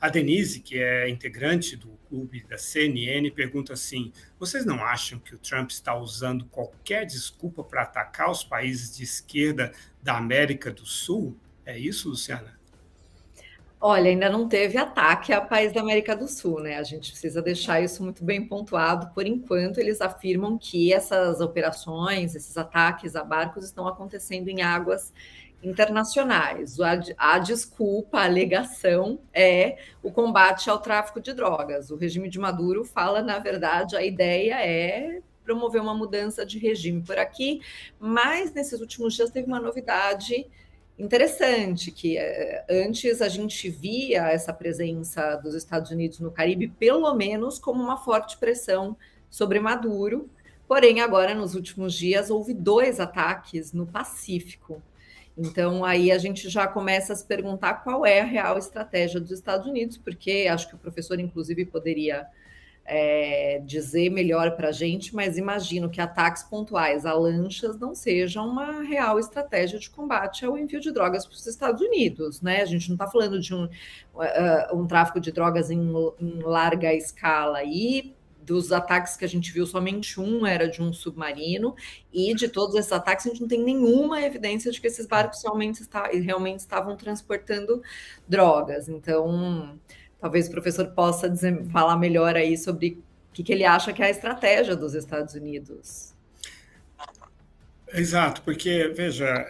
A Denise, que é integrante do clube da CNN, pergunta assim: vocês não acham que o Trump está usando qualquer desculpa para atacar os países de esquerda da América do Sul? É isso, Luciana? Olha, ainda não teve ataque a país da América do Sul, né? A gente precisa deixar isso muito bem pontuado. Por enquanto, eles afirmam que essas operações, esses ataques a barcos estão acontecendo em águas internacionais. A desculpa, a alegação é o combate ao tráfico de drogas. O regime de Maduro fala, na verdade, a ideia é promover uma mudança de regime por aqui, mas nesses últimos dias teve uma novidade interessante, que antes a gente via essa presença dos Estados Unidos no Caribe, pelo menos como uma forte pressão sobre Maduro, porém agora nos últimos dias houve 2 ataques no Pacífico. Então aí a gente já começa a se perguntar qual é a real estratégia dos Estados Unidos, porque acho que o professor inclusive poderia dizer melhor para a gente, mas imagino que ataques pontuais a lanchas não sejam uma real estratégia de combate ao envio de drogas para os Estados Unidos, né? A gente não está falando de um tráfico de drogas em larga escala e dos ataques que a gente viu, somente um era de um submarino, e de todos esses ataques a gente não tem nenhuma evidência de que esses barcos realmente estavam transportando drogas. Então, talvez o professor possa falar melhor aí sobre o que ele acha que é a estratégia dos Estados Unidos. Exato, porque, veja,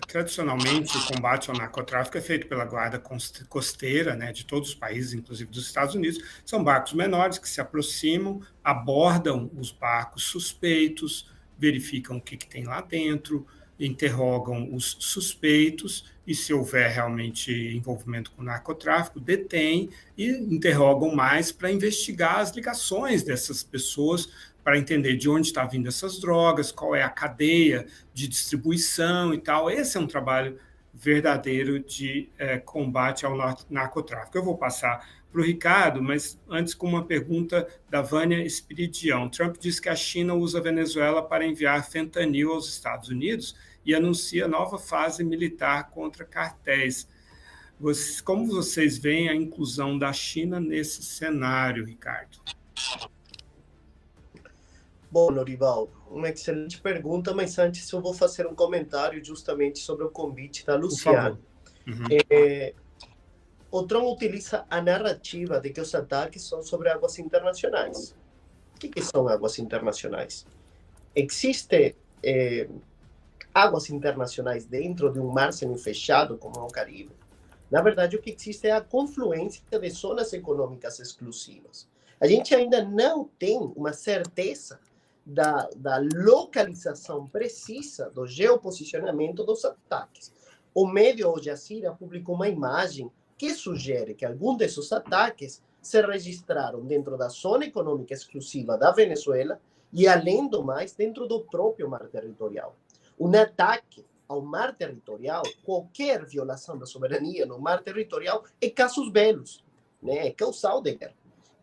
tradicionalmente o combate ao narcotráfico é feito pela guarda costeira, né, de todos os países, inclusive dos Estados Unidos. São barcos menores que se aproximam, abordam os barcos suspeitos, verificam o que tem lá dentro, interrogam os suspeitos e, se houver realmente envolvimento com narcotráfico, detêm e interrogam mais para investigar as ligações dessas pessoas, para entender de onde está vindo essas drogas, qual é a cadeia de distribuição e tal. Esse é um trabalho verdadeiro de combate ao narcotráfico. Eu vou passar para o Ricardo, mas antes com uma pergunta da Vânia Espiridião. Trump diz que a China usa a Venezuela para enviar fentanil aos Estados Unidos e anuncia nova fase militar contra cartéis. Como vocês veem a inclusão da China nesse cenário, Ricardo? Bom, Norival, uma excelente pergunta, mas antes eu vou fazer um comentário justamente sobre o convite da Luciana. O Trump utiliza a narrativa de que os ataques são sobre águas internacionais. O que são águas internacionais? Existem águas internacionais dentro de um mar semifechado, como o Caribe. Na verdade, o que existe é a confluência de zonas econômicas exclusivas. A gente ainda não tem uma certeza da localização precisa do geoposicionamento dos ataques. O médio Al Jazeera publicou uma imagem que sugere que alguns desses ataques se registraram dentro da zona econômica exclusiva da Venezuela e, além do mais, dentro do próprio mar territorial. Um ataque ao mar territorial, qualquer violação da soberania no mar territorial é casus belli, né? É causal de guerra.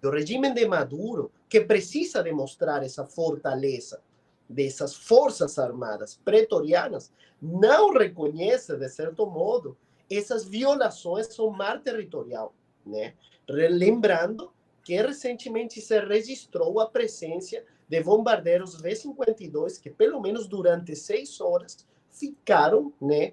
O regime de Maduro, que precisa demonstrar essa fortaleza dessas forças armadas pretorianas, não reconhece, de certo modo, essas violações ao mar territorial, né? Lembrando que recentemente se registrou a presença de bombardeiros V-52 que, pelo menos durante 6 horas, ficaram, né,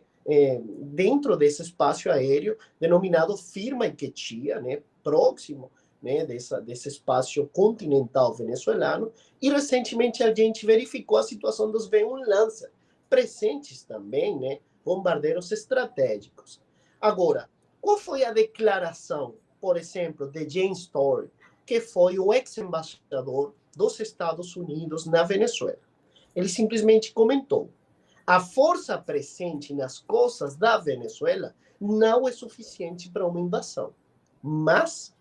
dentro desse espaço aéreo denominado Firma y Quechía, né, próximo, né, desse espaço continental venezuelano, e recentemente a gente verificou a situação dos V-1 Lancer, presentes também, né, bombardeiros estratégicos. Agora, qual foi a declaração, por exemplo, de James Story, que foi o ex-embaixador dos Estados Unidos na Venezuela? Ele simplesmente comentou: a força presente nas costas da Venezuela não é suficiente para uma invasão, mas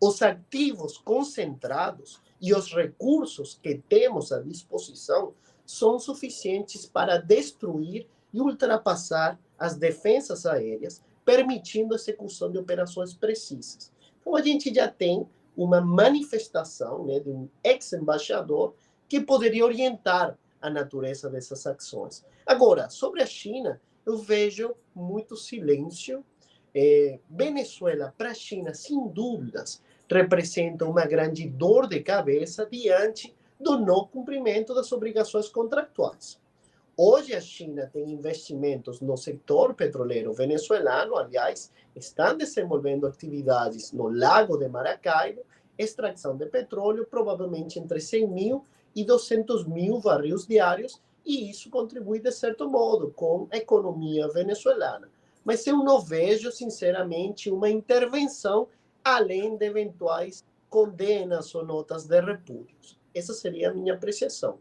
os ativos concentrados e os recursos que temos à disposição são suficientes para destruir e ultrapassar as defensas aéreas, permitindo a execução de operações precisas. Então, a gente já tem uma manifestação, né, de um ex-embaixador que poderia orientar a natureza dessas ações. Agora, sobre a China, eu vejo muito silêncio, Venezuela, para a China, sem dúvidas, representa uma grande dor de cabeça diante do não cumprimento das obrigações contratuais. Hoje a China tem investimentos no setor petroleiro venezuelano, aliás, estão desenvolvendo atividades no Lago de Maracaibo, extração de petróleo, provavelmente entre 100 mil e 200 mil barris diários, e isso contribui, de certo modo, com a economia venezuelana. Mas eu não vejo, sinceramente, uma intervenção além de eventuais condenas ou notas de repúdio. Essa seria a minha apreciação.